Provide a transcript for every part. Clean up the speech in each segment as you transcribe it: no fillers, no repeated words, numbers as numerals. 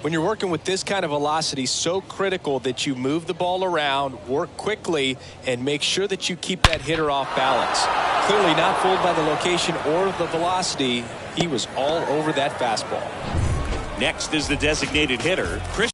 When you're working with this kind of velocity, so critical that you move the ball around, work quickly, and make sure that you keep that hitter off balance. Clearly not fooled by the location or the velocity. He was all over that fastball. Next is the designated hitter, Chris.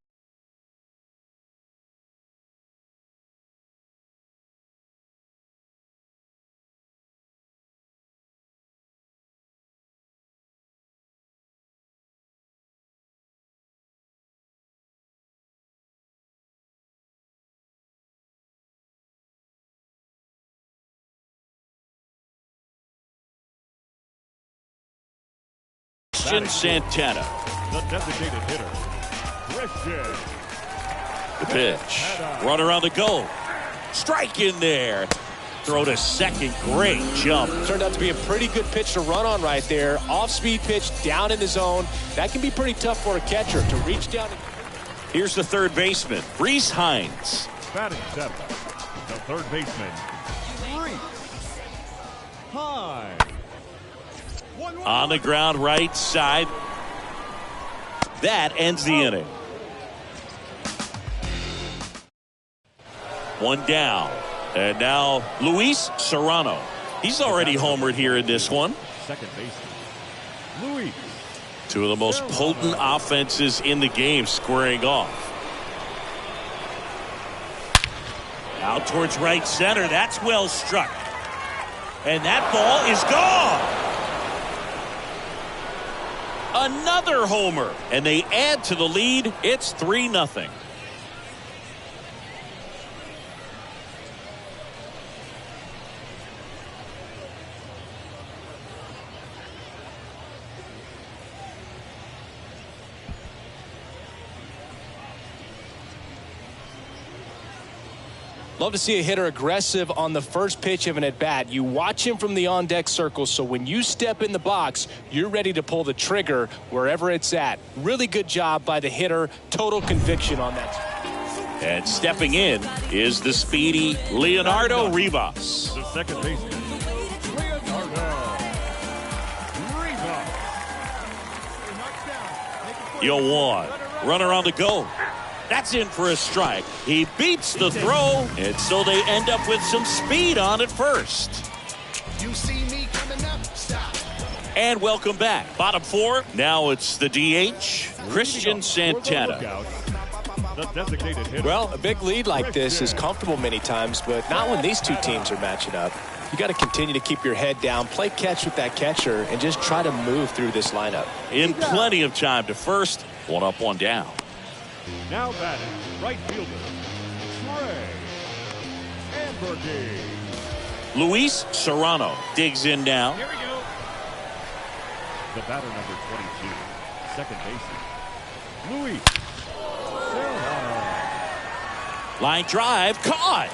Christian Santana. The designated hitter, Christian. The pitch. Runner on the go. Strike in there. Throw to second. Great jump. Turned out to be a pretty good pitch to run on right there. Off-speed pitch down in the zone. That can be pretty tough for a catcher to reach down. Here's the third baseman, Rhys Hines. Batting seventh, the third baseman, Rhys Hines. On the ground, right side. That ends the inning. One down. And now Luis Serrano. He's already homered here in this one. Second baseman, Luis. Two of the most potent offenses in the game squaring off. Out towards right center. That's well struck. And that ball is gone. Another homer, and they add to the lead. It's 3-0. Love to see a hitter aggressive on the first pitch of an at-bat. You watch him from the on-deck circle, so when you step in the box, you're ready to pull the trigger wherever it's at. Really good job by the hitter. Total conviction on that. And stepping in is the speedy Leonardo Rivas. The second baseman, Leonardo Rivas. 0-1. Runner on the go. That's in for a strike. He beats the throw, and so they end up with some speed on at first. You see me coming up, stop. And welcome back. Bottom four. Now it's the DH, Christian Santana. The designated hitter. Well, a big lead like this is comfortable many times, but not when these two teams are matching up. You got to continue to keep your head down, play catch with that catcher, and just try to move through this lineup. In plenty of time to first. One up, one down. Now batting, right fielder, Trey Amburgey. Luis Serrano digs in now. Here we go. The batter number 22, second baseman, Luis Serrano. Line drive, caught.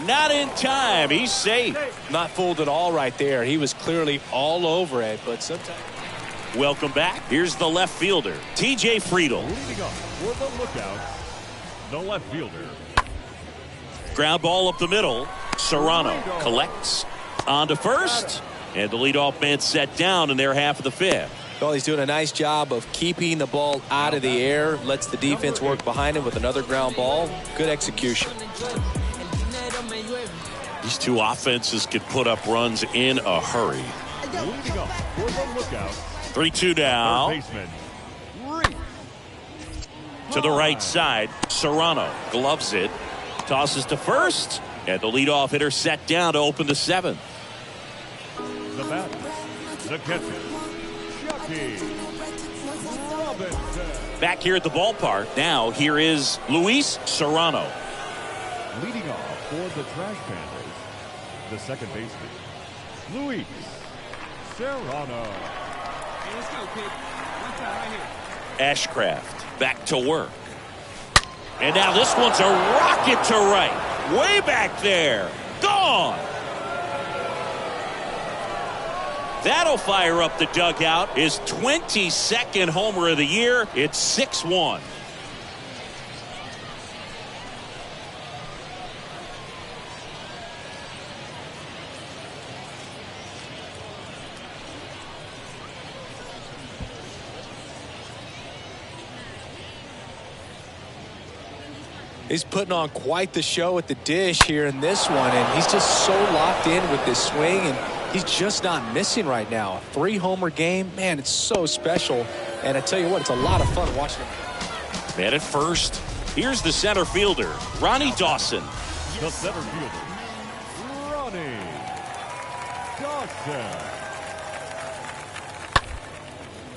Not in time. He's safe. Not fooled at all right there. He was clearly all over it, but sometimes. Welcome back. Here's the left fielder, TJ Friedl. Leading off for the lookout, the left fielder. Ground ball up the middle. Serrano collects on to first. And the leadoff man set down in their half of the fifth. Well, he's doing a nice job of keeping the ball out of the air. Lets the defense work behind him with another ground ball. Good execution. These two offenses could put up runs in a hurry. Leading off for the lookout, 3-2 now. third baseman, Rhys To the right side, Serrano gloves it, tosses to first, and the leadoff hitter set down to open the seventh. The batter, the catcher, Chucky Robinson. Back here at the ballpark, now here is Luis Serrano. Leading off for the Trash Panthers, the second baseman, Luis Serrano. Ashcraft back to work. And now this one's a rocket to right. Way back there. Gone. That'll fire up the dugout. His 22nd homer of the year. It's 6-1. He's putting on quite the show at the dish here in this one, and he's just so locked in with this swing, and he's just not missing right now. 3-homer game, man, it's so special. And I tell you what, it's a lot of fun watching him. Man at first. Here's the center fielder, Ronnie Dawson. The center fielder, Ronnie Dawson.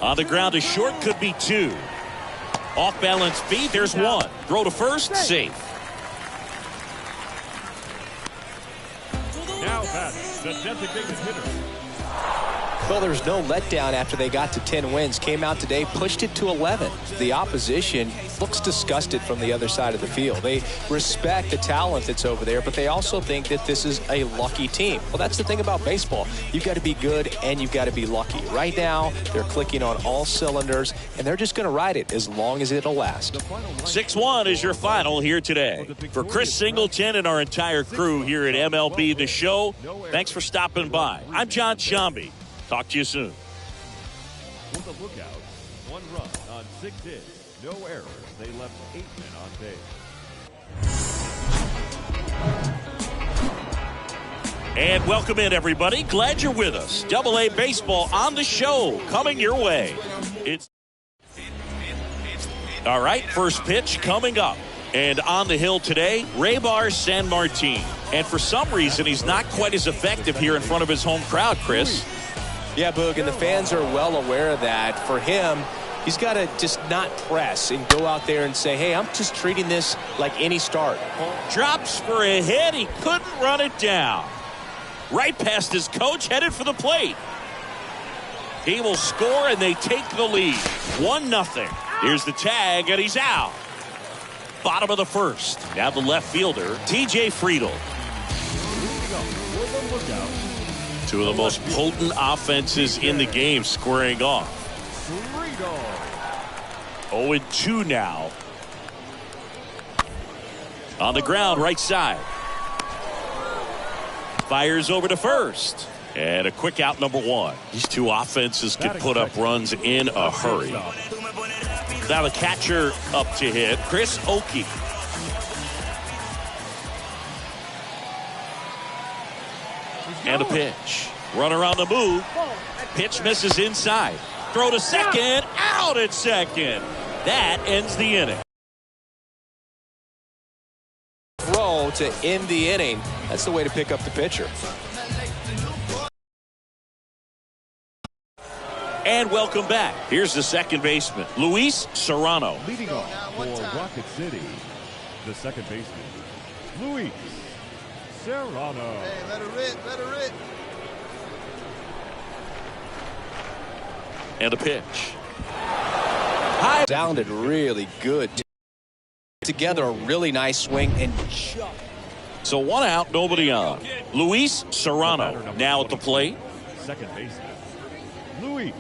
On the ground, a short, could be 2. Off balance feet, there's 1. Throw to first, safe. Now batting, the designated hitter. Well, there's no letdown after they got to 10 wins. Came out today, pushed it to 11. The opposition looks disgusted from the other side of the field. They respect the talent that's over there, but they also think that this is a lucky team. Well, that's the thing about baseball. You've got to be good and you've got to be lucky. Right now, they're clicking on all cylinders, and they're just going to ride it as long as it'll last. 6-1 is your final here today. For Chris Singleton and our entire crew here at MLB The Show, thanks for stopping by. I'm John Sciambi. Talk to you soon. For the Lookouts, 1 run on 6 hits, no errors. They left 8 men on base. And welcome in, everybody. Glad you're with us. Double-A Baseball on the show, coming your way. It's all right. First pitch coming up. And on the hill today, Raybar Sanmartin. And for some reason, he's not quite as effective here in front of his home crowd, Chris. Yeah, Boog, and the fans are well aware of that. For him, he's got to just not press and go out there and say, hey, I'm just treating this like any start. Drops for a hit. He couldn't run it down. Right past his coach, headed for the plate. He will score, and they take the lead. 1-0. Here's the tag, and he's out. Bottom of the first. Now the left fielder, T.J. Friedl. Two of the most potent offenses in the game squaring off. 0-2 now. On the ground, right side. Fires over to first. And a quick out, number 1. These two offenses can put up runs in a hurry. Now the catcher up to hit, Chris Oakey. And a pitch. Runner on the move. Pitch misses inside. Throw to second. Out at second. That ends the inning. Throw to end the inning. That's the way to pick up the pitcher. And welcome back. Here's the second baseman, Luis Serrano. Leading off for Rocket City, the second baseman, Luis Serrano. Hey, let her rip, let her rip. And a pitch. High. Sounded really good. Together, a really nice swing and So 1 out, nobody on. Luis Serrano now at the plate. Second baseman, Luis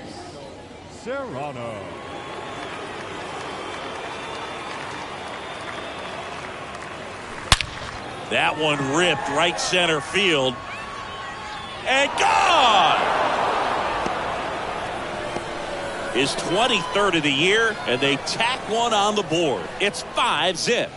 Serrano. That one ripped right center field. And gone! His 23rd of the year, and they tack one on the board. It's 5-zip.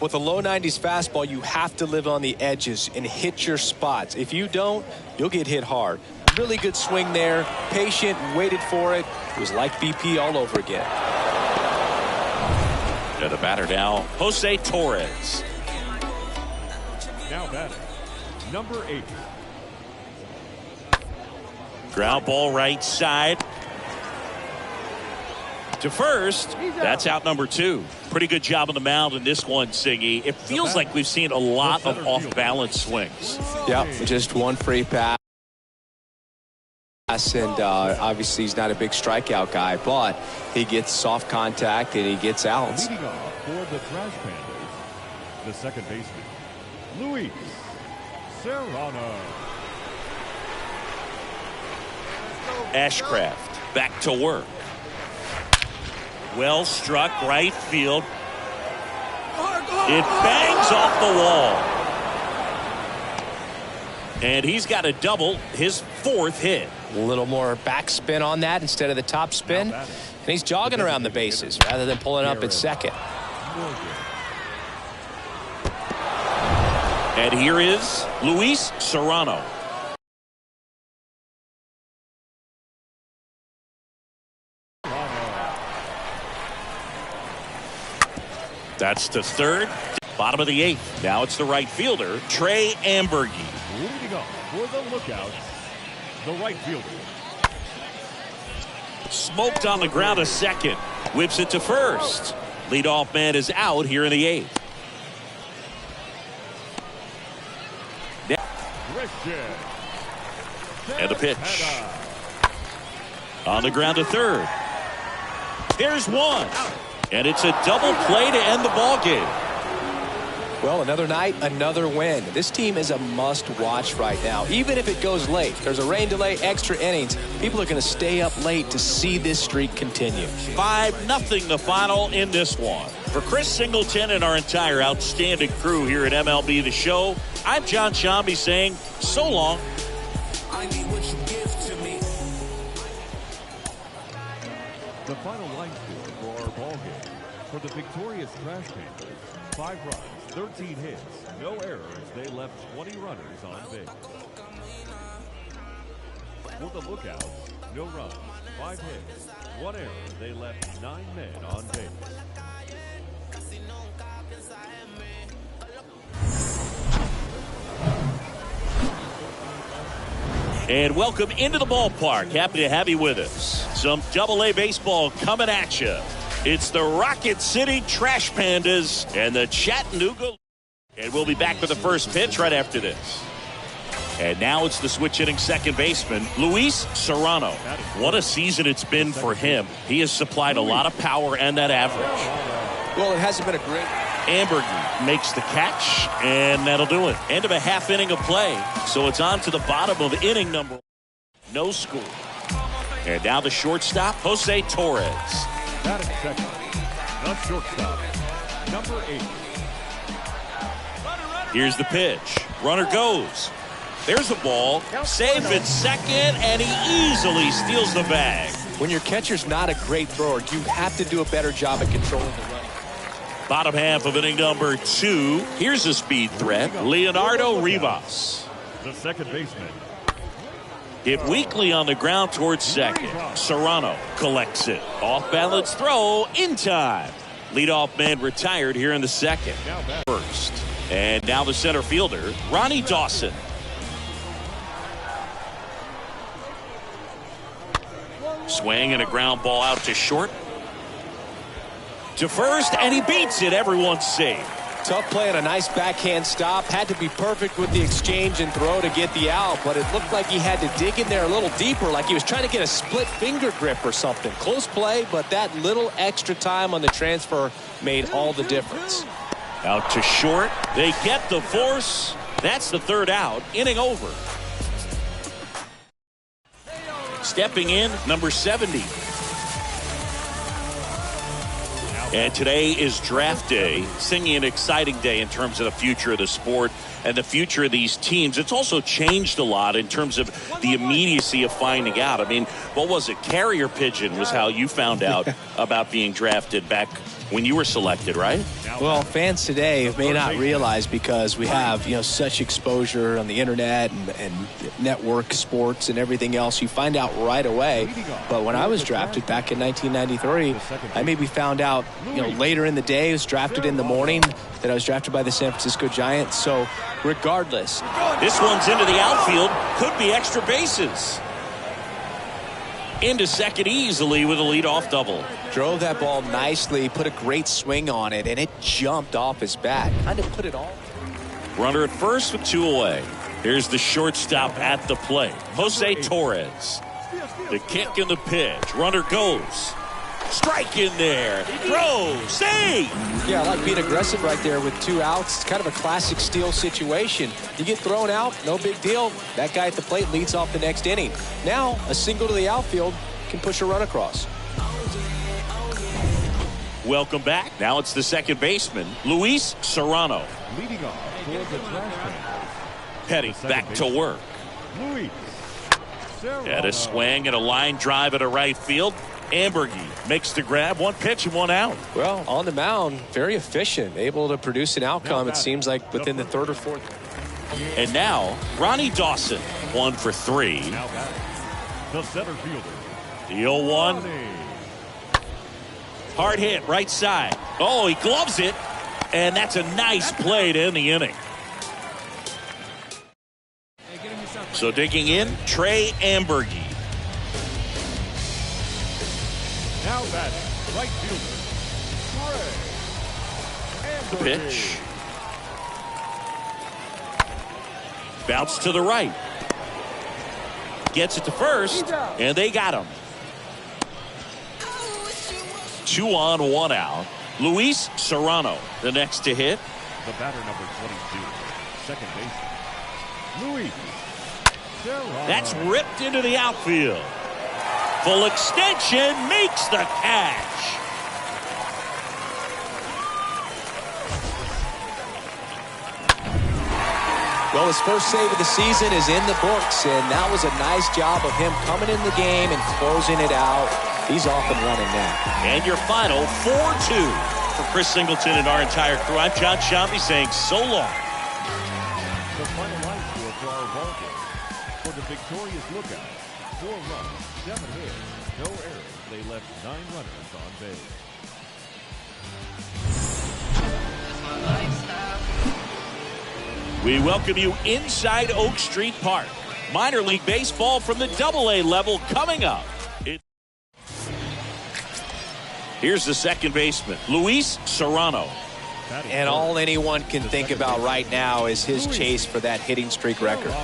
With a low 90s fastball, you have to live on the edges and hit your spots. If you don't, you'll get hit hard. Really good swing there. Patient, waited for it. It was like BP all over again. And the batter now, Jose Torres. Now batting, number 8. Ground ball right side. To first, that's out number 2. Pretty good job on the mound in this one, Siggy. It feels like we've seen a lot of off-balance swings. Yeah, just one free pass. And obviously he's not a big strikeout guy, but he gets soft contact and he gets outs. Leading off for the Trash Pandas, the second baseman, Luis Serrano. Ashcraft back to work. Well struck right field. It bangs off the wall. And he's got a double, his fourth hit. A little more backspin on that instead of the top spin. And he's jogging around the bases rather than pulling up at second. And here is Luis Serrano. That's to third. Bottom of the eighth. Now it's the right fielder, Trey Amburgey. Leading up for the Lookouts, the right fielder. Smoked on the ground a second. Whips it to first. Leadoff man is out here in the eighth. And the pitch. On the ground to third. There's one. And it's a double play to end the ball game. Well, another night, another win. This team is a must-watch right now. Even if it goes late, there's a rain delay, extra innings. People are going to stay up late to see this streak continue. 5-0 the final in this one. For Chris Singleton and our entire outstanding crew here at MLB The Show, I'm John Shambi saying so long. I need what you give to me. The final line score for our ball game. For the victorious Trash Panthers, 5 runs, 13 hits, no errors. They left 20 runners on base. For the Lookouts, no runs, 5 hits, 1 error. They left 9 men on base. And welcome into the ballpark. Happy to have you with us. Some Double-A baseball coming at you. It's the Rocket City Trash Pandas and the Chattanooga. And we'll be back with the first pitch right after this. And now it's the switch hitting second baseman, Luis Serrano. What a season it's been for him. He has supplied a lot of power and that average. Well, it hasn't been a great... Amburgey makes the catch, and that'll do it. End of a half inning of play, so it's on to the bottom of inning number 1. No score. And now the shortstop, Jose Torres. Batting second, the shortstop, number 8. Here's the pitch. Runner goes. There's the ball. Safe at second, and he easily steals the bag. When your catcher's not a great thrower, you have to do a better job at controlling the run. Bottom half of inning number 2. Here's a speed threat, Leonardo Rivas. The second baseman. Hit weakly on the ground towards second. Serrano collects it. Off balance throw in time. Leadoff man retired here in the second. First. And now the center fielder, Ronnie Dawson. Swing and a ground ball out to short. To first, and he beats it. Everyone's safe. Tough play and a nice backhand stop. Had to be perfect with the exchange and throw to get the out, but it looked like he had to dig in there a little deeper, like he was trying to get a split finger grip or something. Close play, but that little extra time on the transfer made all the difference. Out to short. They get the force. That's the third out. Inning over. Stepping in, number 70. And today is draft day, singing an exciting day in terms of the future of the sport and the future of these teams. It's also changed a lot in terms of the immediacy of finding out. I mean, what was it? Carrier pigeon was how you found out about being drafted back when you were selected, right? Well, fans today may not realize, because we have, such exposure on the internet and network sports and everything else. You find out right away. But when I was drafted back in 1993, I maybe found out, later in the day. I was drafted in the morning that I was drafted by the San Francisco Giants. So regardless. This one's into the outfield. Could be extra bases. Into second easily with a leadoff double. Drove that ball nicely, put a great swing on it, and it jumped off his bat. Kind of put it all. Runner at first with 2 away. Here's the shortstop at the plate, Jose Torres. The kick and the pitch. Runner goes. Strike in there. Throw. Save. Yeah, I like being aggressive right there with 2 outs. It's kind of a classic steal situation. You get thrown out, no big deal. That guy at the plate leads off the next inning. Now, a single to the outfield can push a run across. Welcome back. Now it's the second baseman, Luis Serrano. Leading off for the Trash Panthers. Heading back to work. Luis Serrano. At a swing and a line drive at a right field. Ambergy makes the grab. One pitch and one out. Well, on the mound, very efficient, able to produce an outcome, it seems like, within the third or fourth. And now, Ronnie Dawson, 1 for 3. Now batting, the center fielder. The 0-1. Ronnie. Hard hit, right side. Oh, he gloves it. And that's a nice play to end the inning. So digging in, Trey Ambergy. Now batting, right fielder. The Trey Ambergy. pitch. Bounce to the right. Gets it to first, and they got him. 2 on, 1 out. Luis Serrano, the next to hit. The batter number 22, second baseman. Luis Serrano. That's ripped into the outfield. Full extension makes the catch. Well, his first save of the season is in the books, and that was a nice job of him coming in the game and closing it out. He's off and running now. And your final 4-2 for Chris Singleton and our entire crew. I'm John Sciambi saying so long. The final line score for our ball game. For the victorious Lookouts, 4 runs, 7 hits, no errors. They left 9 runners on base. We welcome you inside Oak Street Park. Minor League Baseball from the AA level coming up. Here's the second baseman, Luis Serrano. And all anyone can think about right now is his chase for that hitting streak record.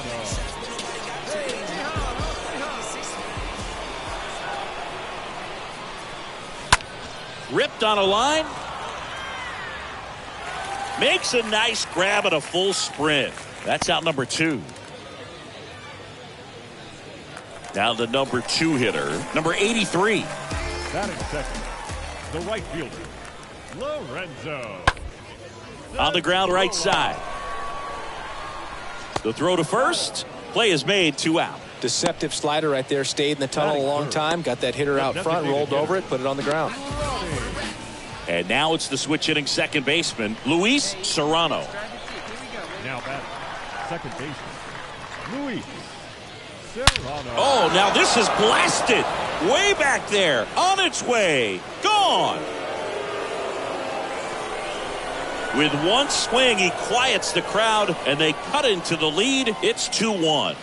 Ripped on a line. Makes a nice grab at a full sprint. That's out number 2. Now the number 2 hitter, number 83. Batting second, the right fielder, Lorenzo. On the ground right side. The throw to first. Play is made, 2 out. Deceptive slider right there, stayed in the tunnel a long time, got that hitter out front, rolled over it, put it on the ground. And now it's the switch hitting second baseman, Luis Serrano. Now batting, second baseman, Luis Serrano. Oh, now this is blasted. Way back there. On its way. Gone. With one swing, he quiets the crowd, and they cut into the lead. It's 2-1.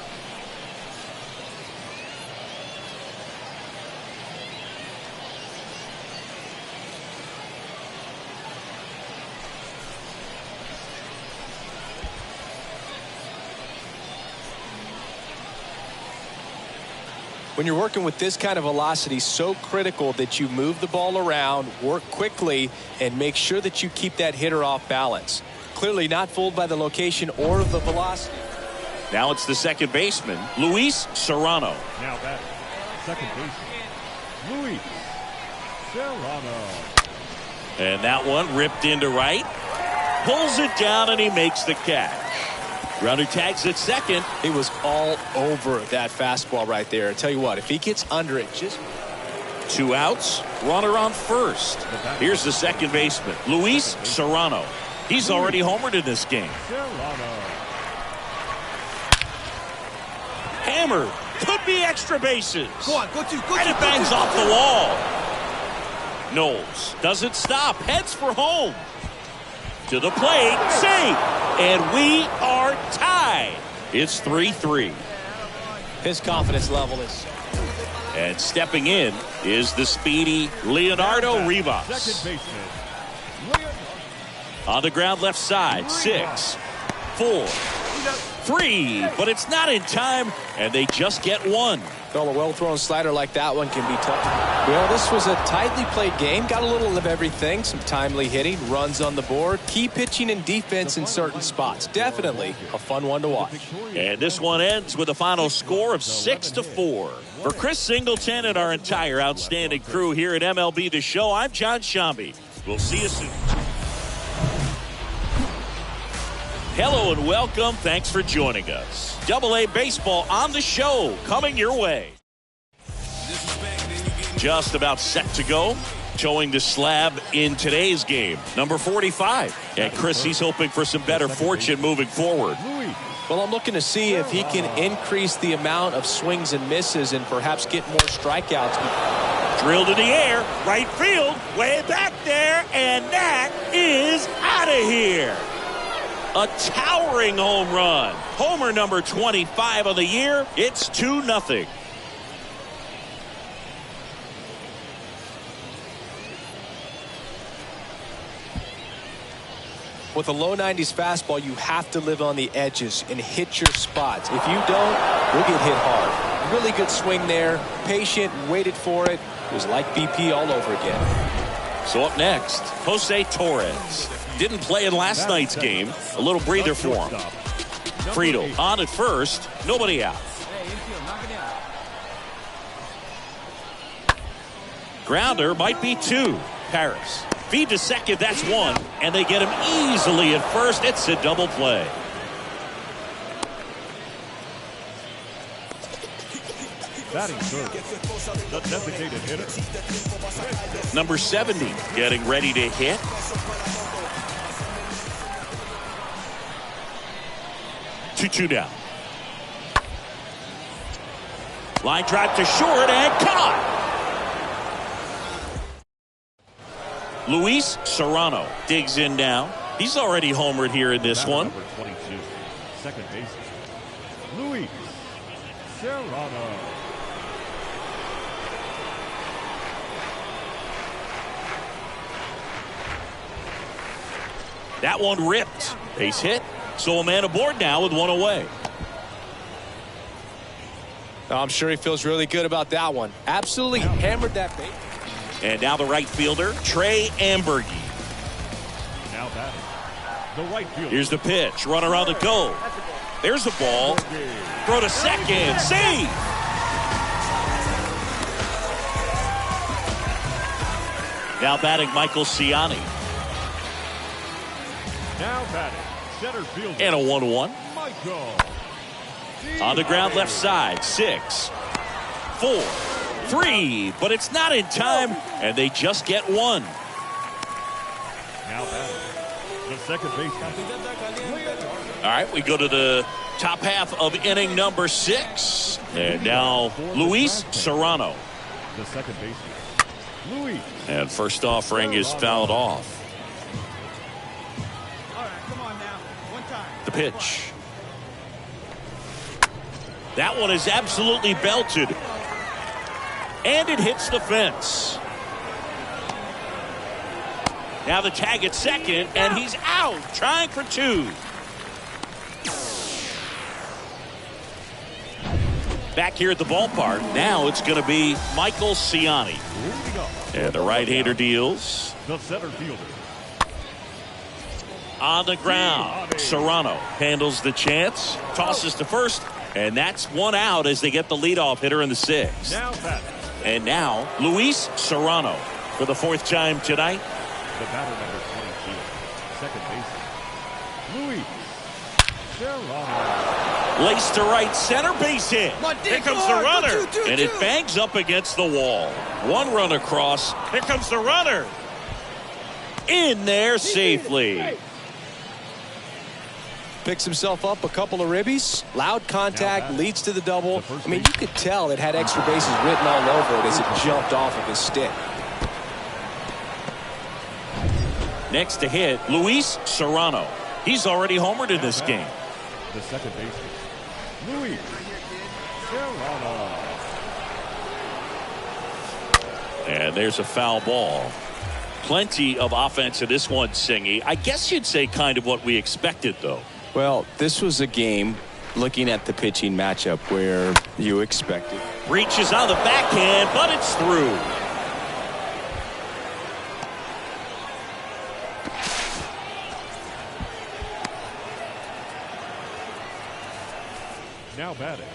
When you're working with this kind of velocity, so critical that you move the ball around, work quickly, and make sure that you keep that hitter off balance. Clearly not fooled by the location or the velocity. Now it's the second baseman, Luis Serrano. Now batting, second baseman, Luis Serrano. And that one ripped into right. Pulls it down, and he makes the catch. Runner tags at second. He was all over that fastball right there. I tell you what, if he gets under it, just 2 outs, runner on first. Here's the second baseman, Luis Serrano. He's already homered in this game. Serrano. Hammered. Could be extra bases. Go on, go to. And it bangs off the wall. Knowles doesn't stop. Heads for home. To the plate. Save. And we are tied. It's 3-3. his confidence level is. And stepping in is the speedy Leonardo Rivas. Second baseman. On the ground left side. 6, 4, 3. But it's not in time, and they just get one. Well, a well-thrown slider like that one can be tough. Well, this was a tightly played game. Got a little of everything. Some timely hitting, runs on the board, key pitching and defense in certain spots. Definitely a fun one to watch. And this one ends with a final score of 6-4. For Chris Singleton and our entire outstanding crew here at MLB The Show, I'm John Shambi. We'll see you soon. Hello and welcome. Thanks for joining us. Double-A Baseball on the show coming your way. Just about set to go. Towing the slab in today's game, number 45. And Chris, he's hoping for some better fortune moving forward. Well, I'm looking to see if he can increase the amount of swings and misses and perhaps get more strikeouts. Drilled in the air, right field, way back there, and that is out of here. A towering home run. Homer number 25 of the year. It's 2-0. With a low 90s fastball, you have to live on the edges and hit your spots. If you don't, you'll get hit hard. Really good swing there. Patient, waited for it. It was like BP all over again. So up next, Jose Torres. Didn't play in last night's game. A little breather for him. Friedel on at first. Nobody out. Grounder might be 2. Paris. Feed to second. That's 1. And they get him easily at first. It's a double play. Batting third, the designated hitter. Number 70 getting ready to hit. Two down. Line drive to short and caught. Luis Serrano digs in now. He's already homered here in this one. Number 22, second baseman, Luis Serrano. That one ripped. Base hit. So a man aboard now with one away. I'm sure he feels really good about that one. Absolutely hammered that base. And now the right fielder, Trey Amberge. Now batting, the right fielder. Here's the pitch. Runner on the go. There's the ball. Throw to second. Save. Now batting Michael Ciani. Now batting, center fielder. And a 1-1. Michael. On the ground left side. 6, 4, 3. But it's not in time. And they just get 1. Now batting, the second baseman. All right, we go to the top half of inning number 6. And now Luis Serrano. The second baseman, Luis. And first offering is fouled off. The pitch. That one is absolutely belted. And it hits the fence. Now the tag at second, and he's out, trying for 2. Back here at the ballpark, now it's going to be Michael Ciani. And the right-hander deals. The center fielder. On the ground, Serrano handles the chance, tosses to first, and that's 1 out as they get the leadoff hitter in the 6th. Now batting, And now Luis Serrano for the 4th time tonight. the batter number 22, second baseman, Luis Serrano. Laced to right center, base hit. Here comes the runner, and it bangs up against the wall. 1 run across. Here comes the runner. In there safely. Picks himself up a couple of ribbies. Loud contact, leads to the double. I mean, you could tell it had extra bases written all over it as it jumped off of his stick. Next to hit, Luis Serrano. He's already homered in this game. The second baseman, Luis Serrano. And there's a foul ball. Plenty of offense in this one, Singy. I guess you'd say kind of what we expected, though. Well, this was a game, looking at the pitching matchup, where you expected Reaches on the backhand, but it's through. Now batting,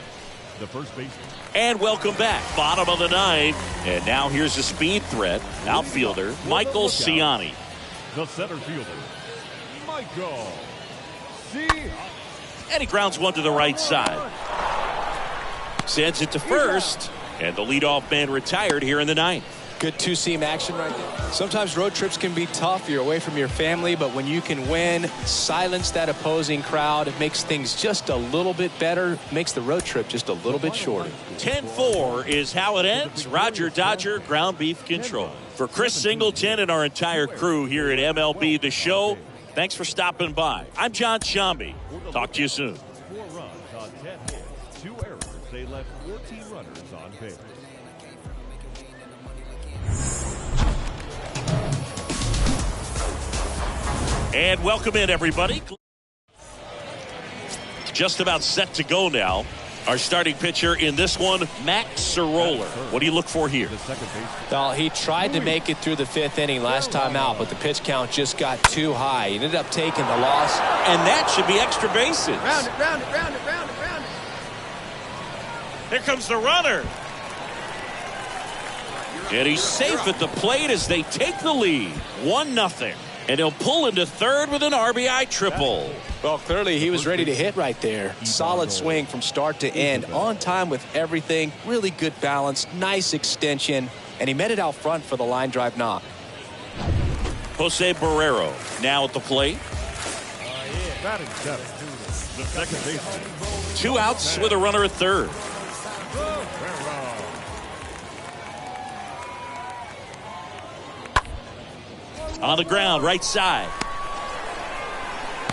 the first baseman. And welcome back. Bottom of the ninth. And now here's a speed threat. Outfielder Michael Ciani. The center fielder, Michael Ciani. And he grounds one to the right side. Sends it to first. And the leadoff man retired here in the ninth. Good two-seam action right there. Sometimes road trips can be tough. You're away from your family, but when you can win, silence that opposing crowd, it makes things just a little bit better, makes the road trip just a little bit shorter. 10-4 is how it ends. Roger Dodger, ground beef control. For Chris Singleton and our entire crew here at MLB The Show, thanks for stopping by. I'm John Shambi. Talk to you soon. 4 runs on 10 hits, 2 errors. They left 14 runners on base. And welcome in, everybody. Just about set to go now. Our starting pitcher in this one, Max Soroller. What do you look for here? Well, he tried to make it through the 5th inning last time out, but the pitch count just got too high. He ended up taking the loss. And that should be extra bases. Round it, round it, round it, round it, round it. Here comes the runner. And he's safe at the plate as they take the lead. 1-0. And he'll pull into third with an RBI triple. Well, clearly he was ready to hit right there. Solid swing from start to end. On time with everything. Really good balance. Nice extension. And he met it out front for the line drive knock. Jose Barrero now at the plate. Batting seventh, the second baseman. 2 outs with a runner at third. On the ground, right side.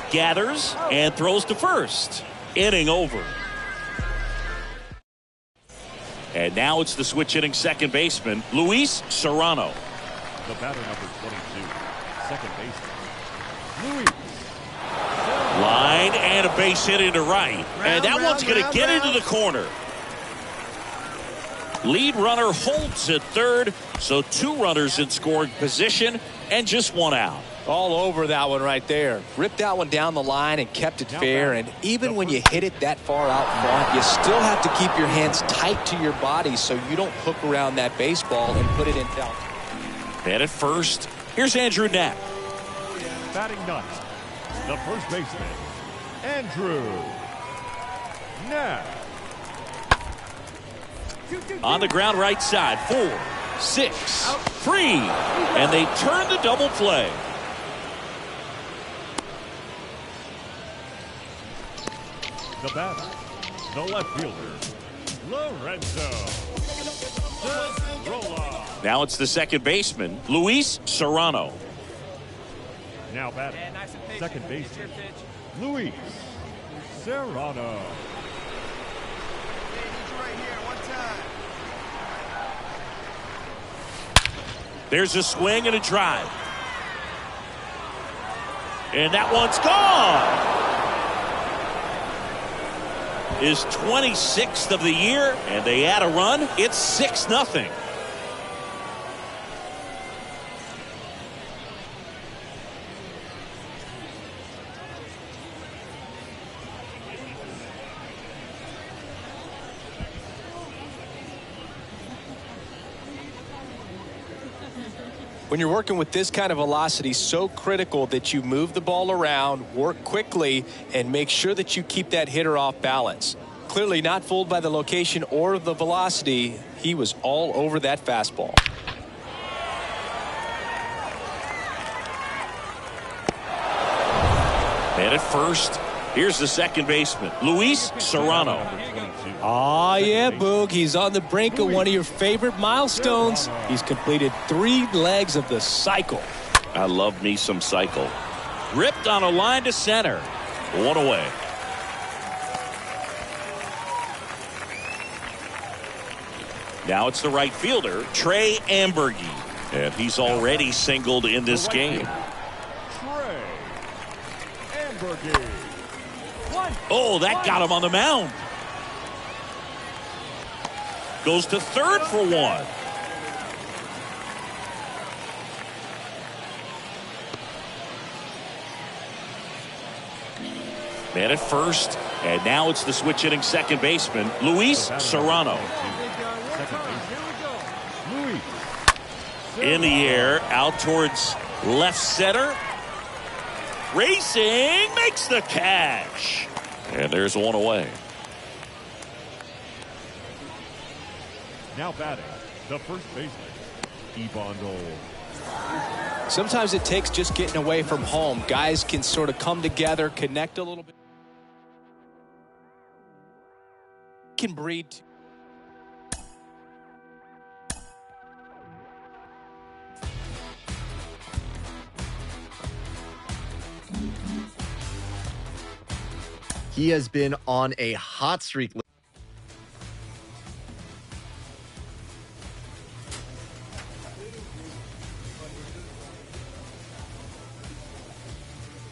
Gathers and throws to first. Inning over. And now it's the switch hitting second baseman, Luis Serrano. The batter number 22, second baseman, Luis. Line and a base hit into right. And that one's going to get into the corner. Lead runner holds at third, so 2 runners in scoring position and just 1 out. All over that one right there. Ripped that one down the line and kept it fair. And even when you hit it that far out front, you still have to keep your hands tight to your body so you don't hook around that baseball and put it in foul. And at first, here's Andrew Knapp. Batting ninth, the first baseman, Andrew Knapp. On the ground right side, 4, 6, 3, and they turn the double play. The batter, the left fielder, Lorenzo Rolla. Now it's the second baseman, Luis Serrano. Now batting, second baseman, Luis Serrano. There's a swing and a drive. And that one's gone. His 26th of the year, and they add a run. It's 6-0. When you're working with this kind of velocity, so critical that you move the ball around, work quickly, and make sure that you keep that hitter off balance. Clearly not fooled by the location or the velocity. He was all over that fastball. And at first, here's the second baseman, Luis Serrano. Oh, yeah, Boog. He's on the brink of one of your favorite milestones. He's completed 3 legs of the cycle. I love me some cycle. Ripped on a line to center. 1 away. Now it's the right fielder, Trey Ambergy. And he's already singled in this game. Trey Ambergy. Oh, that got him on the mound. Goes to third for one. Man at first, and now it's the switch hitting second baseman, Luis Serrano. In the air, out towards left center. Racing, makes the catch. And there's one away. Now batting, the first baseman, Ivan Dole. Sometimes it takes just getting away from home. Guys can sort of come together, connect a little bit. Can breed. He has been on a hot streak.